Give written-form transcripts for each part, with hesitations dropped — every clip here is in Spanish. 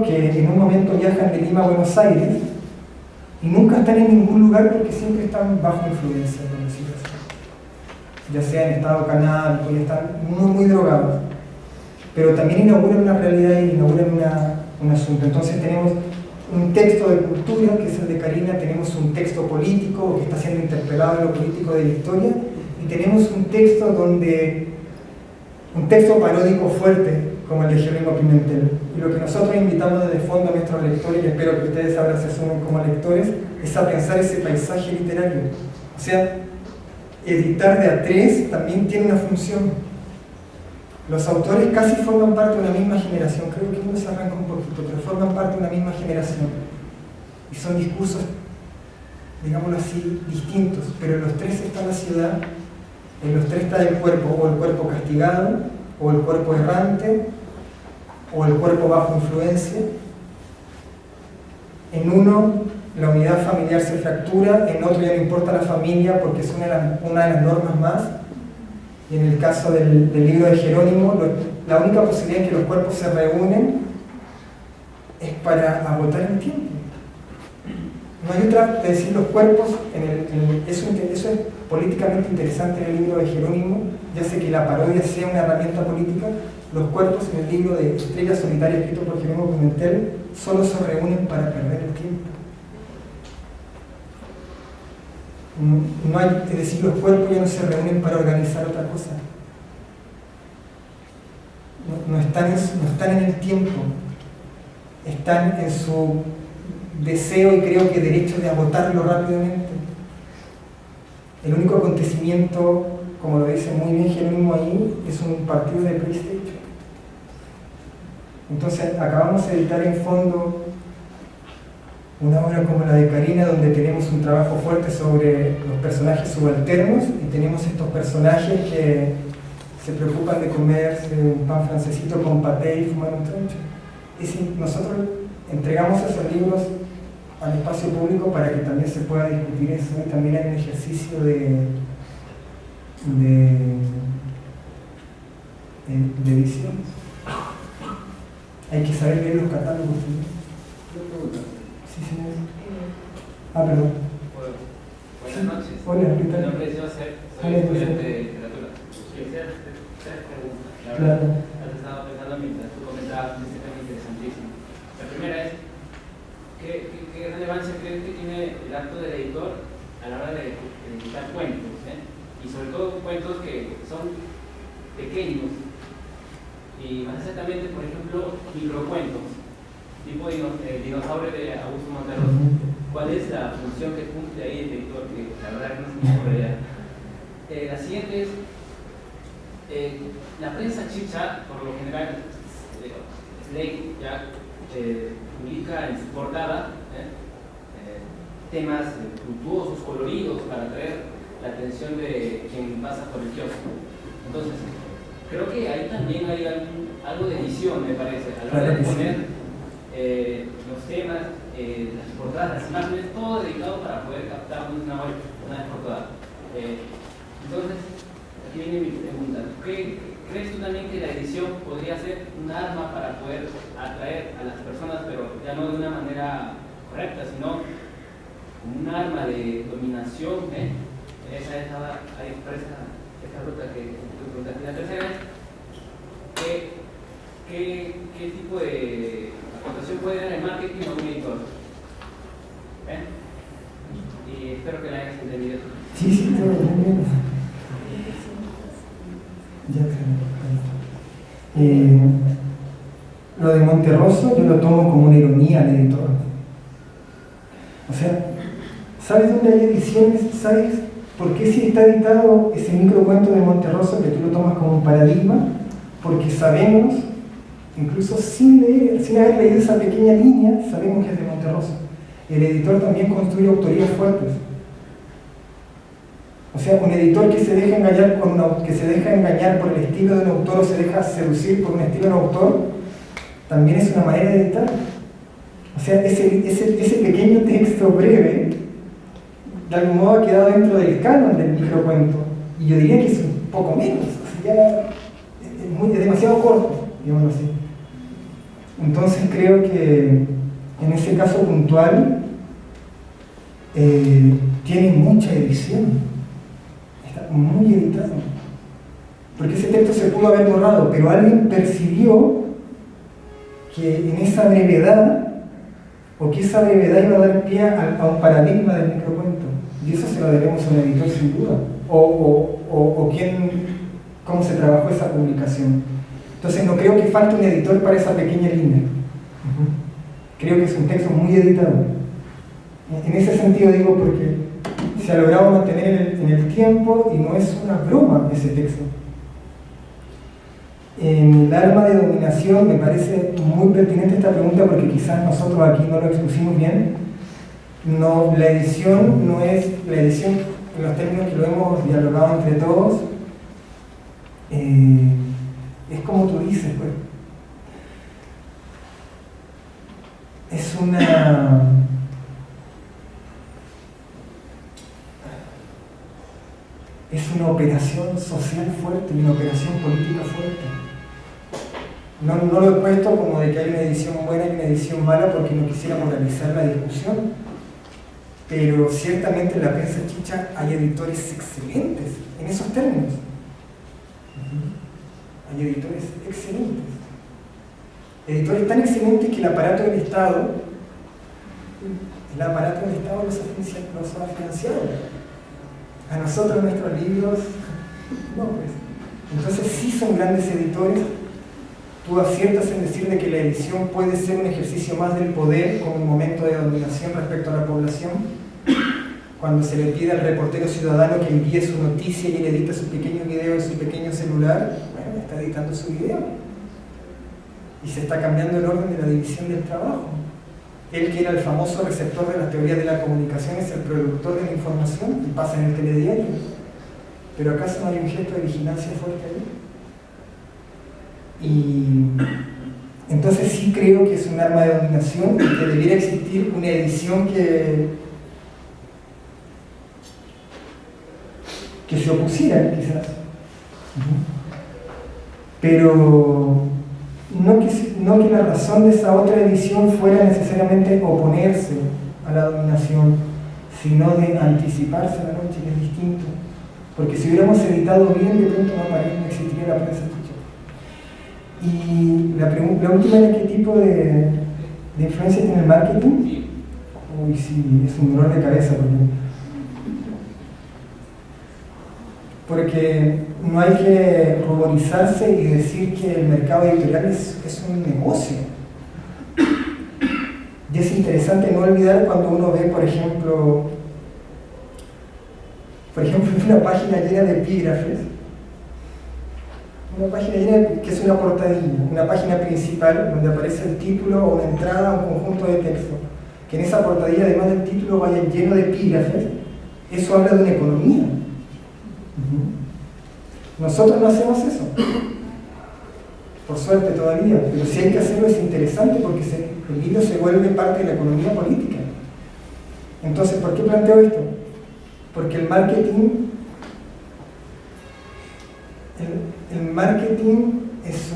que en un momento viajan de Lima a Buenos Aires y nunca están en ningún lugar porque siempre están bajo influencia, por decirlo así. Ya sea en estado canábico, y están muy drogados. Pero también inauguran una realidad y inauguran un asunto. Entonces tenemos un texto de cultura, que es el de Karina, tenemos un texto político que está siendo interpelado en lo político de la historia, y tenemos un texto paródico fuerte, como el de Jerónimo Pimentel. Y lo que nosotros invitamos desde fondo a nuestros lectores, y espero que ustedes ahora se sumen como lectores, es a pensar ese paisaje literario. O sea, editar de a tres también tiene una función. Los autores casi forman parte de una misma generación, creo que uno se arranca un poquito, pero forman parte de una misma generación. Y son discursos, digámoslo así, distintos, pero en los tres está la ciudad, en los tres está el cuerpo, o el cuerpo castigado, o el cuerpo errante, o el cuerpo bajo influencia. En uno, la unidad familiar se fractura, en otro ya no importa la familia porque es una de las normas más. Y en el caso del libro de Jerónimo, la única posibilidad en que los cuerpos se reúnen es para agotar el tiempo. No hay otra, es decir, los cuerpos, eso es políticamente interesante en el libro de Jerónimo, ya sé que la parodia sea una herramienta política. Los cuerpos en el libro de Estrella Solitaria escrito por Jerónimo Pimentel solo se reúnen para perder el tiempo. No hay, es decir, los cuerpos ya no se reúnen para organizar otra cosa. No están en el tiempo, están en su deseo y creo que derecho de agotarlo rápidamente. El único acontecimiento, como lo dice muy bien Jerónimo ahí, es un partido de PlayStation. Entonces acabamos de editar en fondo una obra como la de Karina, donde tenemos un trabajo fuerte sobre los personajes subalternos y tenemos estos personajes que se preocupan de comerse un pan francesito con paté y fumar un troncho. Es decir, nosotros entregamos esos libros al espacio público para que también se pueda discutir eso, y también hay un ejercicio de edición. Hay que saber leer los catálogos. Sí, señor. Perdón. Buenas noches. Hola, ¿qué Mi tal? nombre es Joseph, soy estudiante de literatura. Quisiera hacer tres preguntas. La verdad, las estaba pensando mientras tú comentabas un tema interesantísimo. La primera es, ¿qué relevancia crees que tiene el acto del editor a la hora de editar cuentos? Y sobre todo cuentos que son pequeños y más exactamente, por ejemplo, microcuentos tipo Dinosaurio de Augusto Monterroso. ¿Cuál es la función que cumple ahí el editor? Que la verdad que no se me ocurre ya. La siguiente es, la prensa chicha, por lo general, Slate ya publica en su portada temas fructuosos, coloridos, para atraer la atención de quien pasa por el kiosco. Entonces, creo que ahí también hay algo de edición, me parece, a la hora de poner los temas, las portadas, las imágenes, todo dedicado para poder captar una vez por todas. Entonces, aquí viene mi pregunta. ¿Crees tú también que la edición podría ser un arma para poder atraer a las personas, pero ya no de una manera correcta, sino como un arma de dominación? Esa estaba ahí expresa esta ruta que tú preguntaste. La tercera es, ¿qué tipo de aportación puede dar el marketing a un editor? Y espero que la hayas entendido. Sí, todo bien. Lo de Monterroso yo lo tomo como una ironía al editor. O sea, ¿sabes dónde hay ediciones? ¿Sabes por qué si está editado ese microcuento de Monterroso, que tú lo tomas como un paradigma? Porque sabemos, incluso sin haber leído esa pequeña línea, sabemos que es de Monterroso. El editor también construye autorías fuertes. O sea, un editor que se deja engañar por el estilo de un autor o se deja seducir por un estilo de un autor, también es una manera de editar. O sea, ese pequeño texto breve, de algún modo ha quedado dentro del canon del microcuento. Y yo diría que es un poco menos, o sea, ya es demasiado corto, digámoslo así. Entonces creo que en ese caso puntual tiene mucha edición, está muy editado, porque ese texto se pudo haber borrado, pero alguien percibió que en esa brevedad, o que esa brevedad iba a dar pie a un paradigma del microcuento, y eso se lo debemos a un editor sin duda, o cómo se trabajó esa publicación. Entonces no creo que falte un editor para esa pequeña línea. Creo que es un texto muy editado. En ese sentido digo porque se ha logrado mantener en el tiempo y no es una broma ese texto. En el arma de dominación me parece muy pertinente esta pregunta porque quizás nosotros aquí no lo expusimos bien. No, la edición no es la edición en los términos que lo hemos dialogado entre todos. Es como tú dices, pues. Es una operación social fuerte y una operación política fuerte. No lo he puesto como de que hay una edición buena y una edición mala porque no quisiera moralizar la discusión, pero ciertamente en la prensa chicha hay editores excelentes en esos términos. Hay editores excelentes. Editores tan excelentes que el aparato del Estado los ha financiado. A nosotros, nuestros libros, no, pues. Entonces sí son grandes editores. Tú aciertas en decir de que la edición puede ser un ejercicio más del poder como un momento de dominación respecto a la población. Cuando se le pide al reportero ciudadano que envíe su noticia y él edita su pequeño video en su pequeño celular, bueno, está editando su video. Y se está cambiando el orden de la división del trabajo. Él, que era el famoso receptor de las teorías de la comunicación, es el productor de la información y pasa en el telediario. Pero ¿acaso no hay un gesto de vigilancia fuerte ahí? Y entonces sí creo que es un arma de dominación y que debiera existir una edición que se opusiera, quizás. Pero no que la razón de esa otra edición fuera necesariamente oponerse a la dominación, sino de anticiparse a la noche, que es distinto. Porque si hubiéramos editado bien, de pronto no existiría la prensa chicha. Y la última era qué tipo de influencia tiene el marketing. Uy, sí, es un dolor de cabeza porque no hay que ruborizarse y decir que el mercado editorial es un negocio. Y es interesante no olvidar cuando uno ve, por ejemplo, una página llena de epígrafes, una página llena que es una portadilla, una página principal donde aparece el título o una entrada a un conjunto de texto, que en esa portadilla, además del título, vaya lleno de epígrafes. Eso habla de una economía. Nosotros no hacemos eso, por suerte todavía, pero si hay que hacerlo es interesante porque el libro se vuelve parte de la economía política. Entonces, ¿por qué planteo esto? Porque el marketing es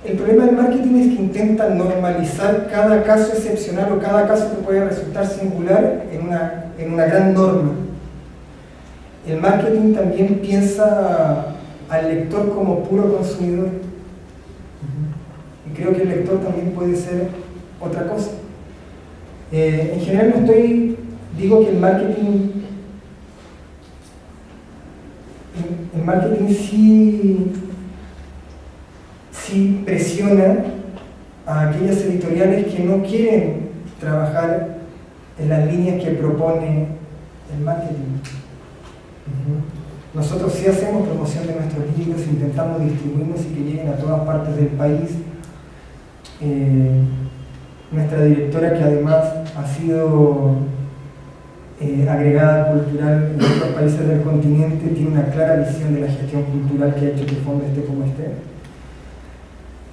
el problema del marketing es que intenta normalizar cada caso excepcional o cada caso que puede resultar singular en una gran norma. El marketing también piensa al lector como puro consumidor. Y creo que el lector también puede ser otra cosa. En general digo que el marketing sí presiona a aquellas editoriales que no quieren trabajar en las líneas que propone el marketing. Nosotros sí hacemos promoción de nuestros libros, intentamos distribuirnos y que lleguen a todas partes del país. Nuestra directora, que además ha sido agregada cultural en otros países del continente, tiene una clara visión de la gestión cultural que ha hecho que el fondo esté como esté.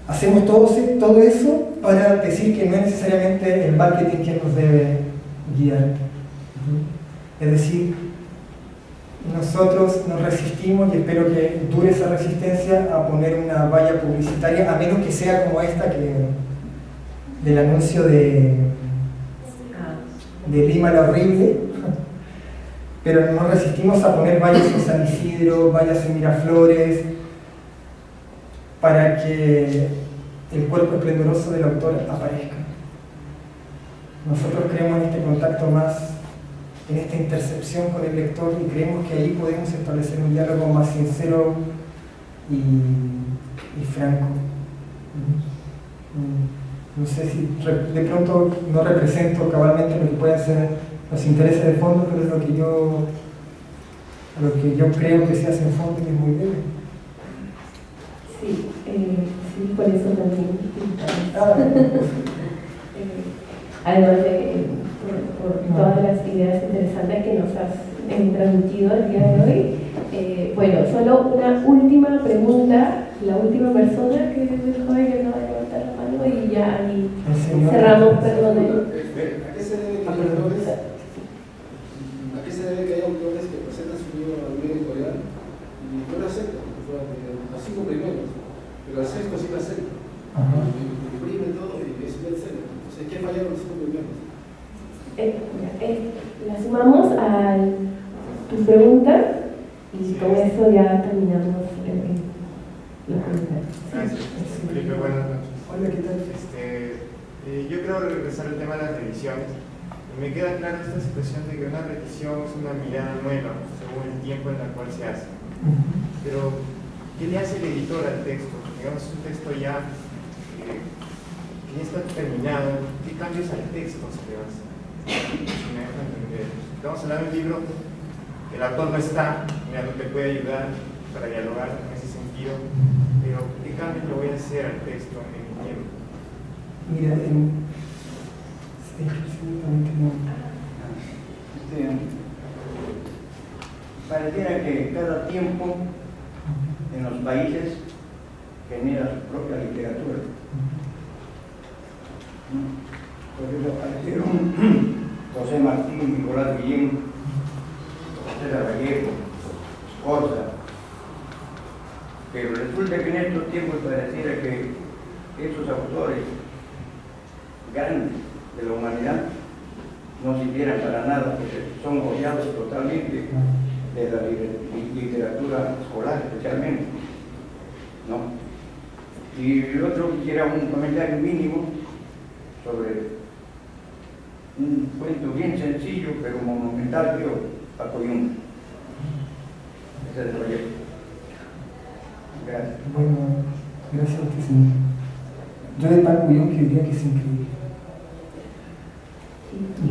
Hacemos todo eso para decir que no es necesariamente el marketing quien nos debe guiar. Es decir, nosotros nos resistimos, y espero que dure esa resistencia, a poner una valla publicitaria, a menos que sea como esta, del anuncio de Lima la Horrible, pero nos resistimos a poner vallas en San Isidro, vallas en Miraflores, para que el cuerpo esplendoroso del autor aparezca. Nosotros creemos en este contacto más, en esta intercepción con el lector, y creemos que ahí podemos establecer un diálogo más sincero y franco. No sé si de pronto no represento cabalmente lo que pueden ser los intereses de fondo, pero es lo que yo creo que se hace en fondo, y es muy breve. Sí, sí, por eso también. Además de por todas las ideas interesantes que nos has transmitido el día de hoy. Bueno, solo una última pregunta. La última persona que dejó de que no va a levantar la mano, y ya ahí cerramos, perdón. ¿A qué se debe que autores, a qué se debe que haya autores que presentan su libro al medio editorial y no lo aceptan? Los 5 primeros, pero al sexto sí lo aceptan. Imprimen todo y es un bestseller. Entonces, ¿qué fallaron los 5 primeros? La sumamos a tu pregunta y con eso ya terminamos la pregunta. Gracias, Felipe, buenas noches. Hola, ¿qué tal? Yo quiero regresar al tema de las revisiones. Me queda clara esta situación de que una revisión es una mirada nueva según el tiempo en el cual se hace. Pero, ¿qué le hace el editor al texto? Digamos, un texto ya que ya está terminado. ¿Qué cambios al texto se le hace? Me dejo entender. Estamos hablando de un libro, el autor no está, no te puede ayudar para dialogar en ese sentido, pero ¿qué cambios le voy a hacer al texto en mi tiempo? Mira, pareciera que cada tiempo en los países genera su propia literatura. Por eso aparecieron José Martín, Nicolás Guillén, José Gallego, Scorza. Pero resulta que en estos tiempos pareciera que esos autores grandes de la humanidad no sirvieran para nada, porque son odiados totalmente de la literatura escolar, especialmente, ¿no? Y el otro quisiera un comentario mínimo sobre un cuento bien sencillo, pero monumental, creo, Paco Yunque. Ese es el proyecto. Gracias. Bueno, gracias a usted, señor. Yo de Paco Yunque diría que es increíble.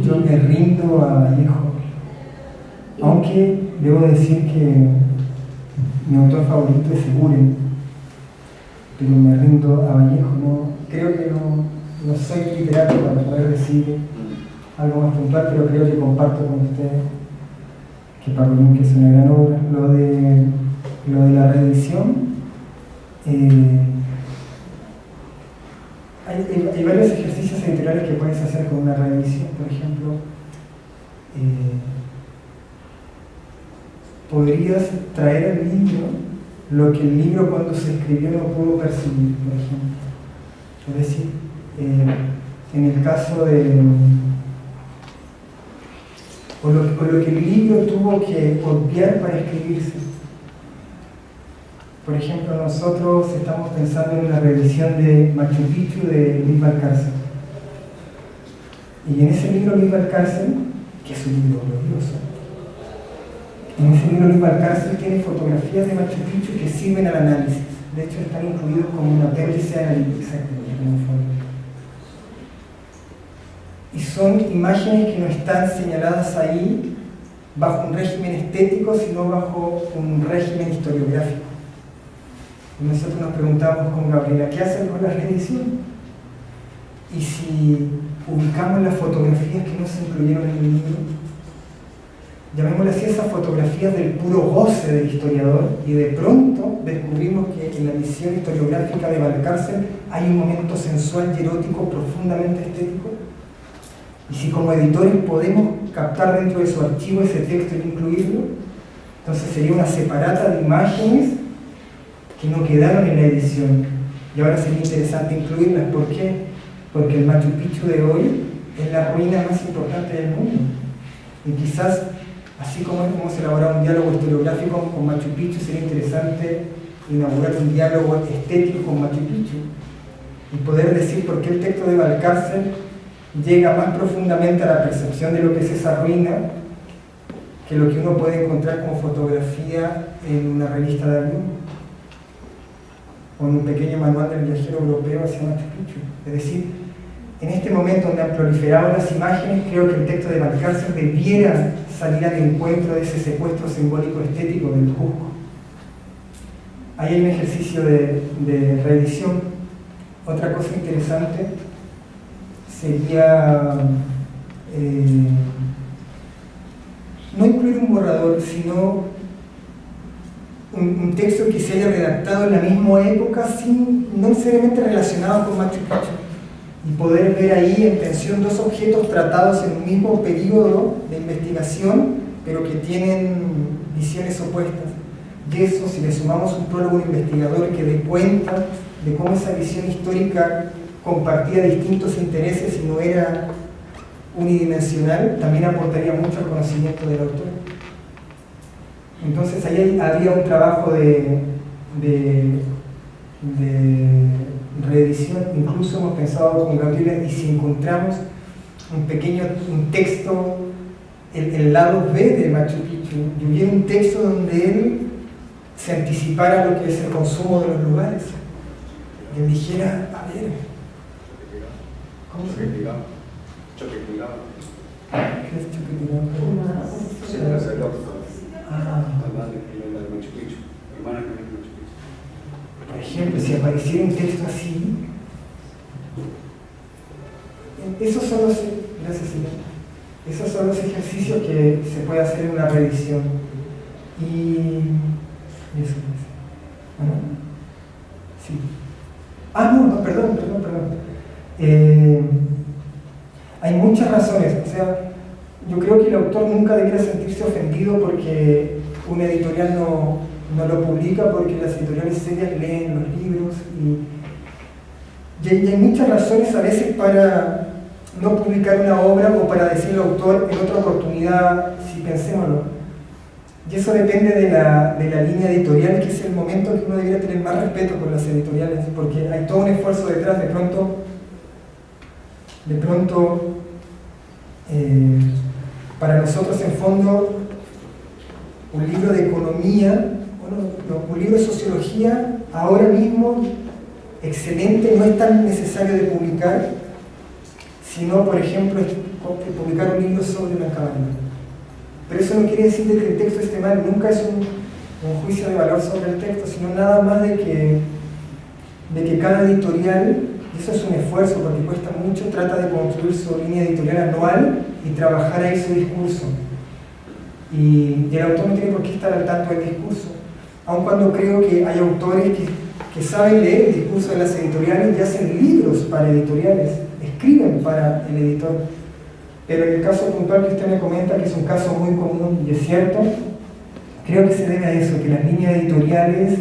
Yo me rindo a Vallejo, aunque debo decir que mi autor favorito es Eguren, pero me rindo a Vallejo. Creo que no soy literato para poder decir algo más puntual, pero creo que comparto con ustedes que Paco Yunque es una gran obra. Lo de la reedición, hay varios ejercicios editoriales que puedes hacer con una reedición. Por ejemplo, podrías traer al libro lo que el libro cuando se escribió no pudo percibir, por ejemplo. Es decir, en el caso de o lo que el libro tuvo que obviar para escribirse. Por ejemplo, nosotros estamos pensando en una revisión de Machu Picchu de Luis Valcárcel. Y en ese libro Luis Valcárcel, que es un libro glorioso, en ese libro Luis Valcárcel tiene fotografías de Machu Picchu que sirven al análisis. De hecho, están incluidos como un apéndice analítico. Y son imágenes que no están señaladas ahí bajo un régimen estético, sino bajo un régimen historiográfico. Y nosotros nos preguntamos con Gabriela, ¿qué hacen con la reedición? Y si ubicamos las fotografías que no se incluyeron en el libro, llamémosle así, esas fotografías del puro goce del historiador, y de pronto descubrimos que en la visión historiográfica de Valcárcel hay un momento sensual y erótico profundamente estético. Y si como editores podemos captar dentro de su archivo ese texto y incluirlo, Entonces sería una separata de imágenes que no quedaron en la edición. Y ahora sería interesante incluirlas. ¿Por qué? Porque el Machu Picchu de hoy es la ruina más importante del mundo. Y quizás, así como hemos elaborado un diálogo historiográfico con Machu Picchu, sería interesante inaugurar un diálogo estético con Machu Picchu y poder decir por qué el texto de Valcárcel llega más profundamente a la percepción de lo que es esa ruina que lo que uno puede encontrar como fotografía en una revista de avión o en un pequeño manual del viajero europeo hacia Machu Picchu. Es decir, en este momento donde han proliferado las imágenes, creo que el texto de Valcárcel debiera salir al encuentro de ese secuestro simbólico estético del Cusco. Ahí hay un ejercicio de reedición. Otra cosa interesante sería no incluir un borrador, sino un texto que se haya redactado en la misma época, no necesariamente relacionado con Machu Picchu, y poder ver ahí en tensión dos objetos tratados en un mismo periodo de investigación, pero que tienen visiones opuestas. Y eso, si le sumamos un prólogo de investigador que dé cuenta de cómo esa visión histórica compartía distintos intereses y no era unidimensional, también aportaría mucho al conocimiento del autor. Entonces ahí había un trabajo de reedición. Incluso hemos pensado con Gabriela, y si encontramos un texto, el lado B de Machu Picchu, y hubiera un texto donde él se anticipara lo que es el consumo de los lugares, y él dijera, a ver, ¿cómo se llama? Choquequilao. ¿Qué es Choquequilao? Sí, el sacerdote. Ah. Hablando de Machu Picchu. Hermana que viene de Machu Picchu. Por ejemplo, si apareciera un texto así, esos son los, gracias, señor. Esos son los ejercicios que se puede hacer en una reedición. Y eso es. ¿Ah, no? Sí. Ah, no, perdón. Hay muchas razones. O sea, yo creo que el autor nunca debería sentirse ofendido porque una editorial no lo publica, porque las editoriales serias leen los libros y hay muchas razones a veces para no publicar una obra o para decirle al autor en otra oportunidad, si pensémoslo. Y eso depende de la línea editorial, que es el momento que uno debería tener más respeto por las editoriales, porque hay todo un esfuerzo detrás. De pronto para nosotros en fondo un libro de economía, un libro de sociología ahora mismo excelente, no es tan necesario de publicar, sino por ejemplo publicar un libro sobre una cabaña. Pero eso no quiere decir que el texto esté mal, nunca es un juicio de valor sobre el texto, sino nada más de que cada editorial, y eso es un esfuerzo porque cuesta mucho, trata de construir su línea editorial anual y trabajar ahí su discurso. Y el autor no tiene por qué estar al tanto del discurso, aun cuando creo que hay autores que saben leer el discurso de las editoriales y hacen libros para editoriales, escriben para el editor. Pero en el caso puntual que usted me comenta, que es un caso muy común y es cierto, creo que se debe a eso, que las líneas editoriales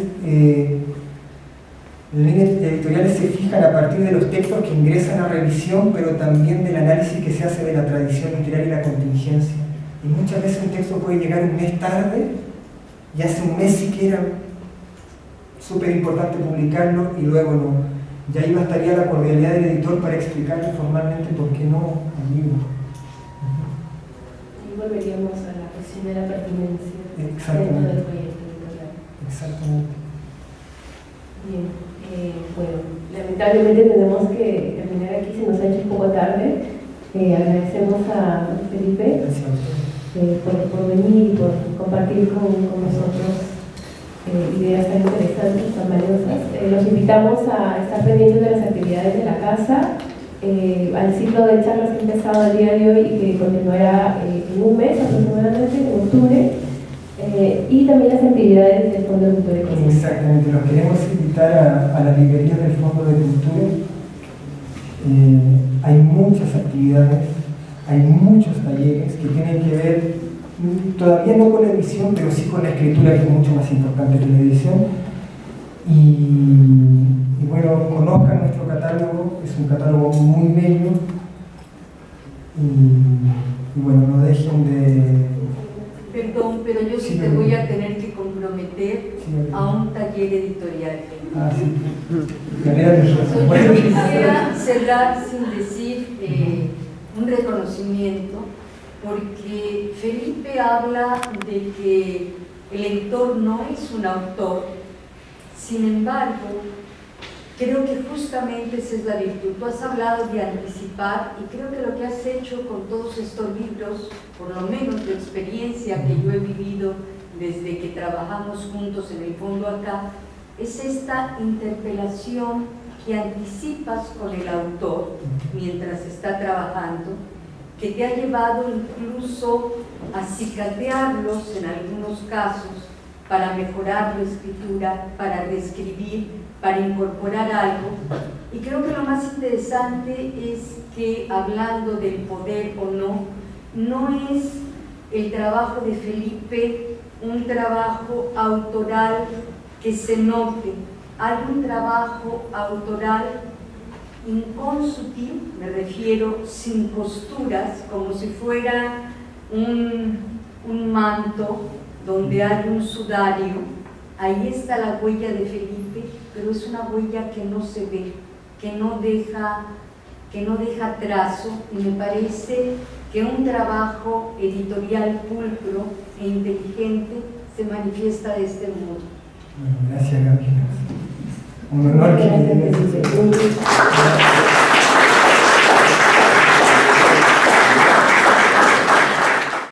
se fijan a partir de los textos que ingresan a revisión, pero también del análisis que se hace de la tradición literaria y la contingencia. Y muchas veces un texto puede llegar un mes tarde, y hace un mes sí que era súper importante publicarlo y luego no. Y ahí bastaría la cordialidad del editor para explicarle formalmente por qué no al libro. Y volveríamos a la cuestión de la pertinencia dentro del proyecto editorial. Exactamente. Bien, bueno, lamentablemente tenemos que terminar aquí, se nos ha hecho un poco tarde. Agradecemos a Felipe por venir y por compartir con nosotros ideas tan interesantes, tan valiosas. Los invitamos a estar pendientes de las actividades de la casa, al ciclo de charlas que ha empezado el día de hoy y que continuará en un mes aproximadamente, en octubre, y también las actividades del Fondo de Cultura Económica. Exactamente, los queremos invitar a las librerías del Fondo de Cultura. Hay muchas actividades, hay muchos talleres que tienen que ver todavía no con la edición, pero sí con la escritura, que es mucho más importante que la edición. Y bueno, conozcan nuestro catálogo, es un catálogo muy bello. Y bueno, no dejen de... Perdón, pero yo sí te voy a tener que comprometer a un taller editorial. Ah, sí. Yo quisiera cerrar sin decir un reconocimiento, porque Felipe habla de que el lector no es un autor. Sin embargo, creo que justamente esa es la virtud. Tú has hablado de anticipar, y creo que lo que has hecho con todos estos libros, por lo menos de experiencia que yo he vivido desde que trabajamos juntos en el fondo acá, es esta interpelación que anticipas con el autor mientras está trabajando, que te ha llevado incluso a cicatearlos en algunos casos para mejorar la escritura, para reescribir, para incorporar algo. Y creo que lo más interesante es que, hablando del poder o no, no es el trabajo de Felipe un trabajo autoral que se note. Hay un trabajo autoral inconsutil, me refiero sin costuras, como si fuera un manto donde hay un sudario. Ahí está la huella de Felipe, pero es una huella que no se ve, que no deja trazo, y me parece que un trabajo editorial pulcro e inteligente se manifiesta de este modo. Bueno, gracias, Gabriela. Un honor que me